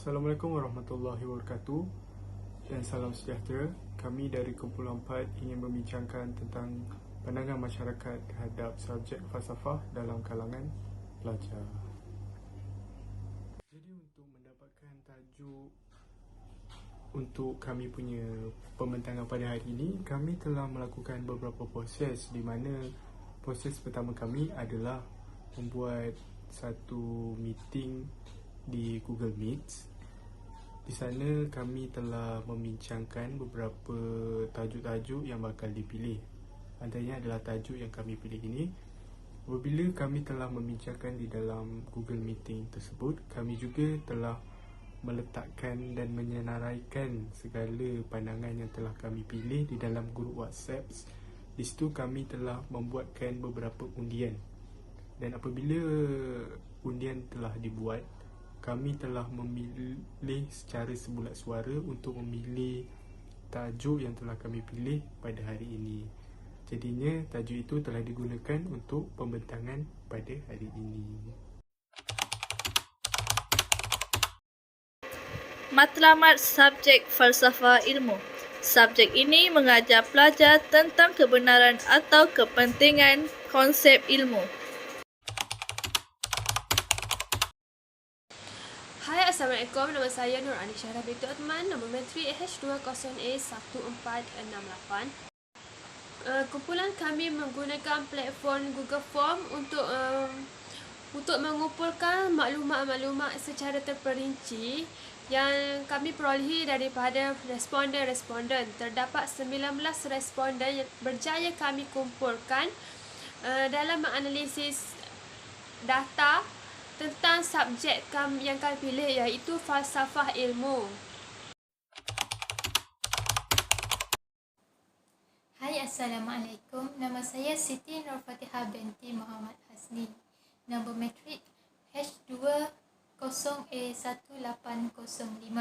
Assalamualaikum warahmatullahi wabarakatuh dan salam sejahtera. Kami dari Kumpulan 4 ingin membincangkan tentang pandangan masyarakat terhadap subjek falsafah dalam kalangan pelajar. Jadi untuk mendapatkan tajuk untuk kami punya pembentangan pada hari ini, kami telah melakukan beberapa proses, di mana proses pertama kami adalah membuat satu meeting di Google Meet. Di sana kami telah membincangkan beberapa tajuk-tajuk yang bakal dipilih. Antaranya adalah tajuk yang kami pilih ini. Apabila kami telah membincangkan di dalam Google Meeting tersebut, kami juga telah meletakkan dan menyenaraikan segala pandangan yang telah kami pilih di dalam grup WhatsApp. Di situ kami telah membuatkan beberapa undian. Dan apabila undian telah dibuat, kami telah memilih secara sebulat suara untuk memilih tajuk yang telah kami pilih pada hari ini. Jadinya tajuk itu telah digunakan untuk pembentangan pada hari ini. Matlamat subjek falsafah ilmu. Subjek ini mengajar pelajar tentang kebenaran atau kepentingan konsep ilmu. Hai, Assalamualaikum. Nama saya Nur Anisha binti Uthman. Nombor matrik H20A1468. Kumpulan kami menggunakan platform Google Form untuk mengumpulkan maklumat-maklumat secara terperinci yang kami perolehi daripada responden-responden. Terdapat 19 responden yang berjaya kami kumpulkan dalam menganalisis data tentang subjek yang kami pilih, iaitu falsafah ilmu. Hai, Assalamualaikum. Nama saya Siti Nurfatihah binti Muhammad Hasni. Nombor matrik H20A1805.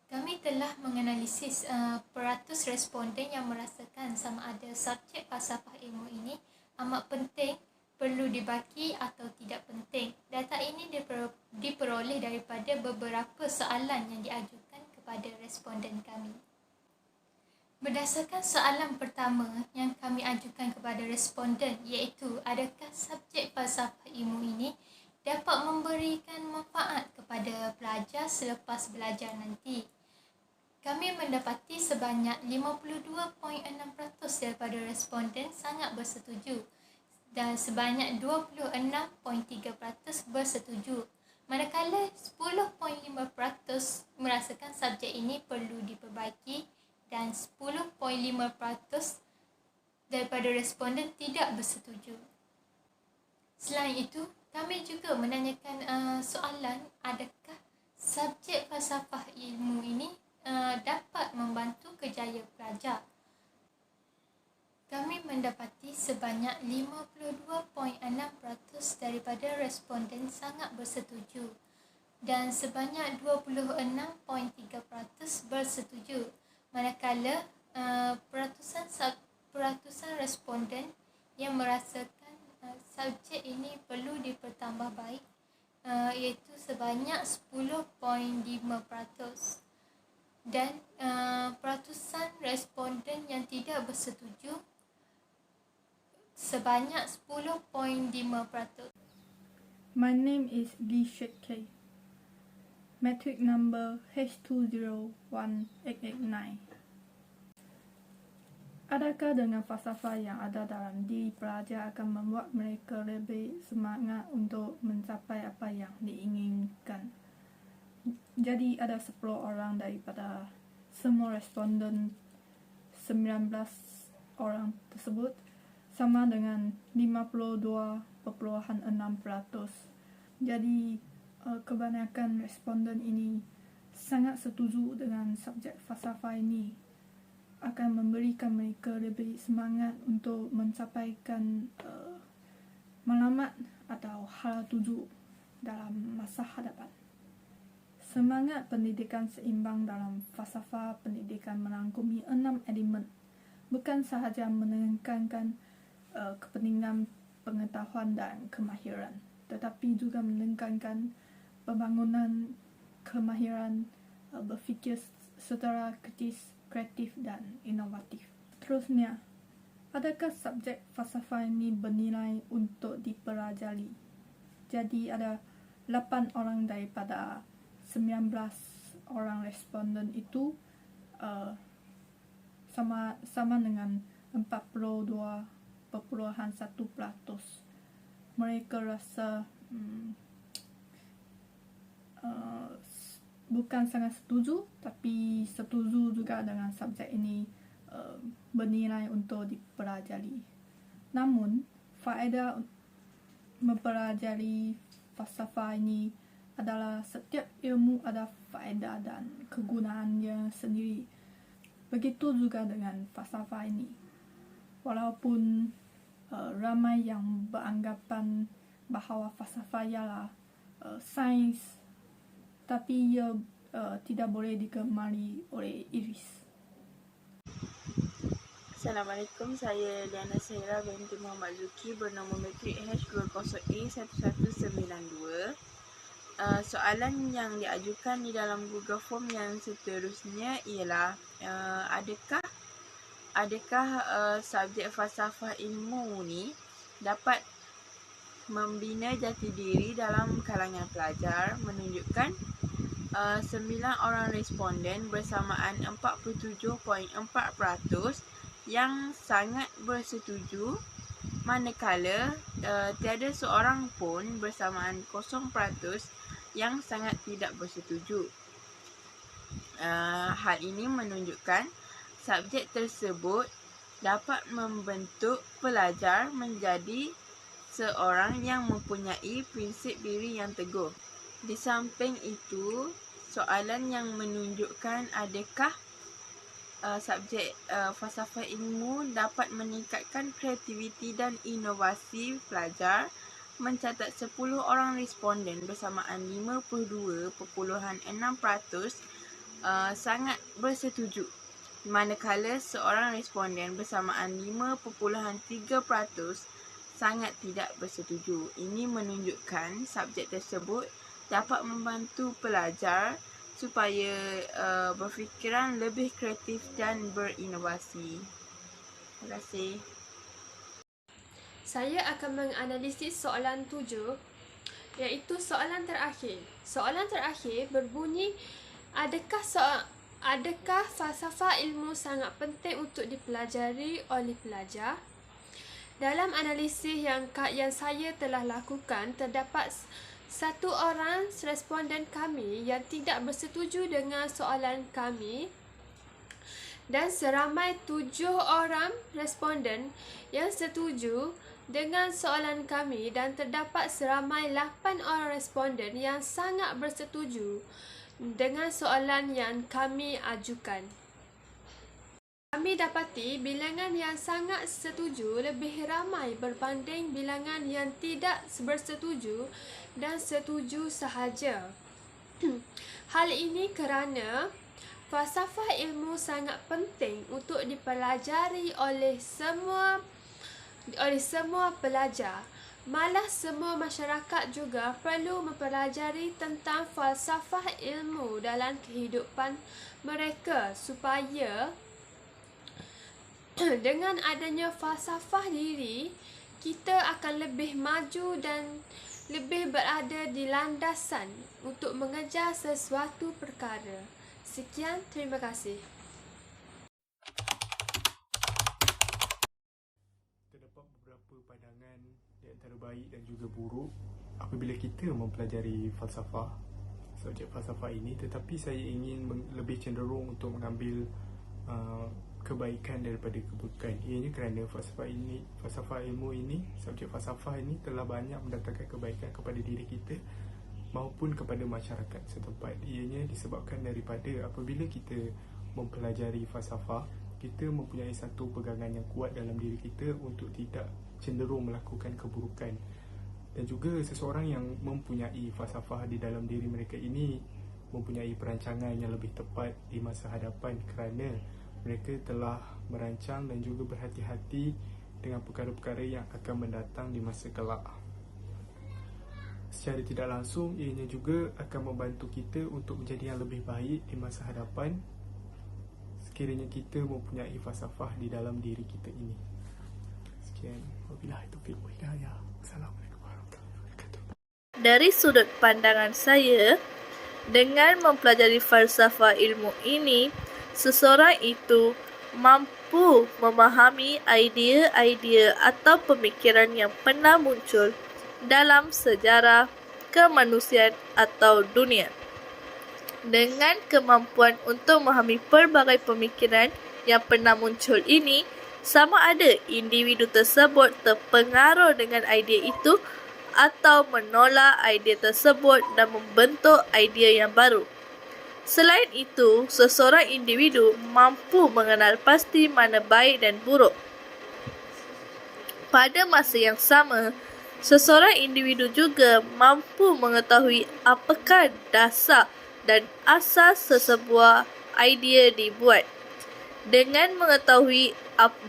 Kami telah menganalisis peratus responden yang merasakan sama ada subjek falsafah ilmu ini amat penting, perlu dibaki atau tidak penting. Data ini diperoleh daripada beberapa soalan yang diajukan kepada responden kami. Berdasarkan soalan pertama yang kami ajukan kepada responden, iaitu adakah subjek falsafah ilmu ini dapat memberikan manfaat kepada pelajar selepas belajar nanti. Kami mendapati sebanyak 52.6% daripada responden sangat bersetuju dan sebanyak 26.3% bersetuju, manakala 10.5% merasakan subjek ini perlu diperbaiki dan 10.5% daripada responden tidak bersetuju. Selain itu, kami juga menanyakan soalan adakah subjek falsafah ilmu ini dapat membantu kerjaya pelajar. Kami mendapati sebanyak 52.6% daripada responden sangat bersetuju dan sebanyak 26.3% bersetuju, manakala peratusan responden yang merasakan subjek ini perlu dipertambah baik, iaitu sebanyak 10.5%, dan peratusan responden yang tidak bersetuju sebanyak 10.5%. My name is Lee Shet K. Matric number H201889. Adakah dengan falsafah yang ada dalam diri pelajar akan membuat mereka lebih semangat untuk mencapai apa yang diinginkan? Jadi ada 10 orang daripada semua responden 19 orang tersebut, sama dengan 52.6%. Jadi kebanyakan responden ini sangat setuju dengan subjek falsafah ini, akan memberikan mereka lebih semangat untuk mencapaikan maklumat atau hal tuju dalam masa hadapan. Semangat pendidikan seimbang dalam falsafah pendidikan merangkumi 6 elemen, bukan sahaja menekankan kepentingan pengetahuan dan kemahiran, tetapi juga menekankan pembangunan kemahiran berfikir secara kreatif dan inovatif. Terusnya, adakah subjek falsafah ini bernilai untuk dipelajari? Jadi ada 8 orang daripada 19 orang responden itu sama dengan 42.1%. Mereka rasa bukan sangat setuju, tapi setuju juga dengan subjek ini bernilai untuk dipelajari. Namun, faedah mempelajari falsafah ini adalah setiap ilmu ada faedah dan kegunaannya sendiri. Begitu juga dengan falsafah ini. Walaupun ramai yang beranggapan bahawa falsafah ialah sains, tapi ia tidak boleh digemari oleh Iris. Assalamualaikum, saya Liana Sahira binti Muhammad Zuki bernama Metrik H20A1192. Soalan yang diajukan di dalam Google Form yang seterusnya ialah adakah subjek falsafah ilmu ni dapat membina jati diri dalam kalangan pelajar, menunjukkan 9 orang responden bersamaan 47.4% yang sangat bersetuju, manakala tiada seorang pun bersamaan 0% yang sangat tidak bersetuju. Hal ini menunjukkan subjek tersebut dapat membentuk pelajar menjadi seorang yang mempunyai prinsip diri yang teguh. Di samping itu, soalan yang menunjukkan adakah subjek falsafah ilmu dapat meningkatkan kreativiti dan inovasi pelajar mencatat 10 orang responden bersamaan 52.6% sangat bersetuju, manakala seorang responden bersamaan 5.3% sangat tidak bersetuju. Ini menunjukkan subjek tersebut dapat membantu pelajar supaya berfikiran lebih kreatif dan berinovasi. Terima kasih. Saya akan menganalisis soalan 7, iaitu soalan terakhir. Soalan terakhir berbunyi, adakah falsafah ilmu sangat penting untuk dipelajari oleh pelajar? Dalam analisis yang saya telah lakukan, terdapat 1 orang responden kami yang tidak bersetuju dengan soalan kami dan seramai 7 orang responden yang setuju dengan soalan kami, dan terdapat seramai 8 orang responden yang sangat bersetuju dengan soalan yang kami ajukan. Kami dapati bilangan yang sangat setuju lebih ramai berbanding bilangan yang tidak bersetuju dan setuju sahaja. Hal ini kerana falsafah ilmu sangat penting untuk dipelajari oleh semua pelajar. Malah semua masyarakat juga perlu mempelajari tentang falsafah ilmu dalam kehidupan mereka, supaya dengan adanya falsafah diri, kita akan lebih maju dan lebih berada di landasan untuk mengejar sesuatu perkara. Sekian, terima kasih. Terdapat beberapa pandangan di antara baik dan juga buruk apabila kita mempelajari falsafah, subjek falsafah ini, tetapi saya ingin lebih cenderung untuk mengambil kebaikan daripada keburukan. Ianya kerana falsafah ilmu ini, subjek falsafah ini telah banyak mendatangkan kebaikan kepada diri kita maupun kepada masyarakat setempat. Ianya disebabkan daripada apabila kita mempelajari falsafah, kita mempunyai satu pegangan yang kuat dalam diri kita untuk tidak cenderung melakukan keburukan. Dan juga seseorang yang mempunyai falsafah di dalam diri mereka ini mempunyai perancangan yang lebih tepat di masa hadapan, kerana mereka telah merancang dan juga berhati-hati dengan perkara-perkara yang akan mendatang di masa kelak. secara tidak langsung ianya juga akan membantu kita untuk menjadi yang lebih baik di masa hadapan sekiranya kita mempunyai falsafah di dalam diri kita ini. Sekian, wabillahi taufiq wal hidayah. Assalamualaikum warahmatullahi wabarakatuh. Dari sudut pandangan saya, dengan mempelajari falsafah ilmu ini, seseorang itu mampu memahami idea-idea atau pemikiran yang pernah muncul dalam sejarah kemanusiaan atau dunia. Dengan kemampuan untuk memahami pelbagai pemikiran yang pernah muncul ini, sama ada individu tersebut terpengaruh dengan idea itu atau menolak idea tersebut dan membentuk idea yang baru. Selain itu, seseorang individu mampu mengenal pasti mana baik dan buruk. Pada masa yang sama, seseorang individu juga mampu mengetahui apakah dasar dan asas sesebuah idea dibuat. Dengan mengetahui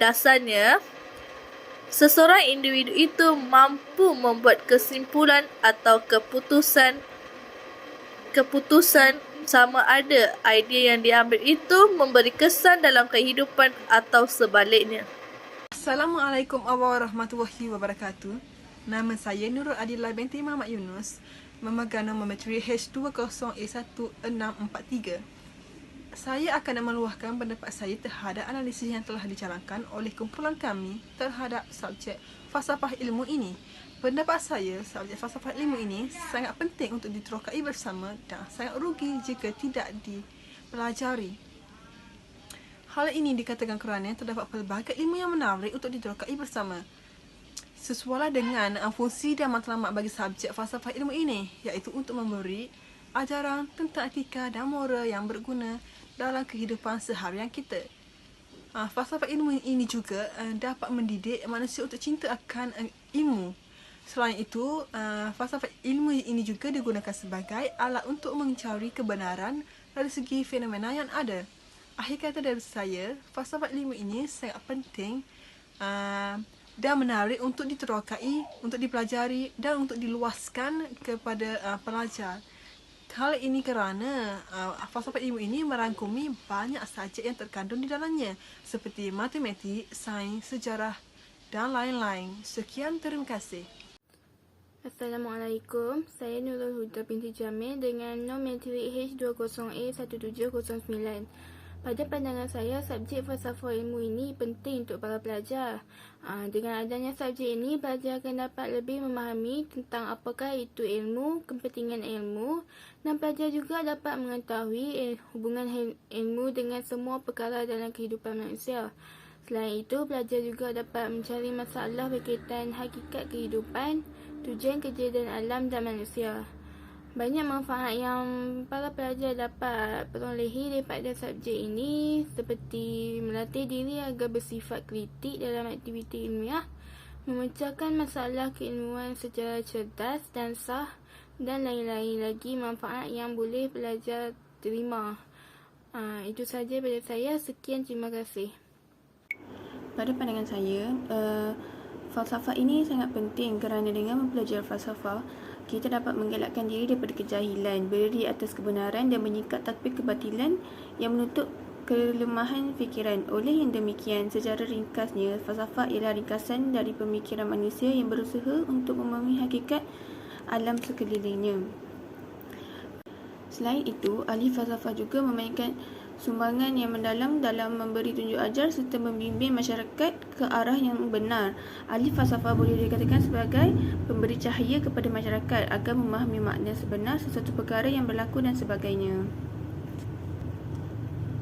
dasarnya, seseorang individu itu mampu membuat kesimpulan atau keputusan sama ada idea yang diambil itu memberi kesan dalam kehidupan atau sebaliknya. Assalamualaikum warahmatullahi wabarakatuh. Nama saya Nurul Adila binti Muhammad Yunus, memegang nombor materi H20A1643. Saya akan meluahkan pendapat saya terhadap analisis yang telah dijalankan oleh kumpulan kami terhadap subjek falsafah ilmu ini. Pendapat saya, subjek falsafah ilmu ini sangat penting untuk diterokai bersama dan sangat rugi jika tidak dipelajari. Hal ini dikatakan kerana terdapat pelbagai ilmu yang menarik untuk diterokai bersama. Sesuai dengan fungsi dan matlamat bagi subjek falsafah ilmu ini, iaitu untuk memberi ajaran tentang etika dan moral yang berguna dalam kehidupan seharian kita. Falsafah ilmu ini juga dapat mendidik manusia untuk cinta akan ilmu. Selain itu, falsafah ilmu ini juga digunakan sebagai alat untuk mencari kebenaran dari segi fenomena yang ada. Akhir kata dari saya, falsafah ilmu ini sangat penting dan menarik untuk diterokai, untuk dipelajari dan untuk diluaskan kepada pelajar. Hal ini kerana falsafah ilmu ini merangkumi banyak subjek yang terkandung di dalamnya seperti matematik, sains, sejarah dan lain-lain. Sekian, terima kasih. Assalamualaikum, saya Nurul Huda binti Jamil dengan nombor materi H20A1709. Pada pandangan saya, subjek falsafah ilmu ini penting untuk para pelajar. Dengan adanya subjek ini, pelajar akan dapat lebih memahami tentang apakah itu ilmu, kepentingan ilmu, dan pelajar juga dapat mengetahui hubungan ilmu dengan semua perkara dalam kehidupan manusia. Selain itu, pelajar juga dapat mencari masalah berkaitan hakikat kehidupan, tujuan kejadian alam dan manusia. Banyak manfaat yang para pelajar dapat perolehi daripada subjek ini seperti melatih diri agar bersifat kritik dalam aktiviti ilmiah, memecahkan masalah keilmuan secara cerdas dan sah dan lain-lain lagi manfaat yang boleh pelajar terima. Itu sahaja daripada saya. Sekian, terima kasih. Pada pandangan saya, falsafah ini sangat penting kerana dengan mempelajari falsafah, kita dapat mengelakkan diri daripada kejahilan, berdiri atas kebenaran dan menyikat takbir kebatilan yang menutup kelemahan fikiran. Oleh yang demikian, secara ringkasnya, falsafah ialah ringkasan dari pemikiran manusia yang berusaha untuk memahami hakikat alam sekelilingnya. Selain itu, ahli falsafah juga memainkan sumbangan yang mendalam dalam memberi tunjuk ajar serta membimbing masyarakat ke arah yang benar. Ahli falsafah boleh dikatakan sebagai pemberi cahaya kepada masyarakat agar memahami makna sebenar sesuatu perkara yang berlaku dan sebagainya.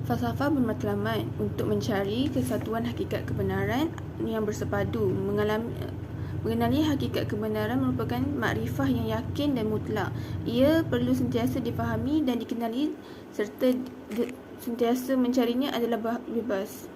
Falsafah bermatlamat untuk mencari kesatuan hakikat kebenaran yang bersepadu. Mengenali hakikat kebenaran merupakan makrifah yang yakin dan mutlak. Ia perlu sentiasa difahami dan dikenali serta sentiasa mencarinya adalah bebas.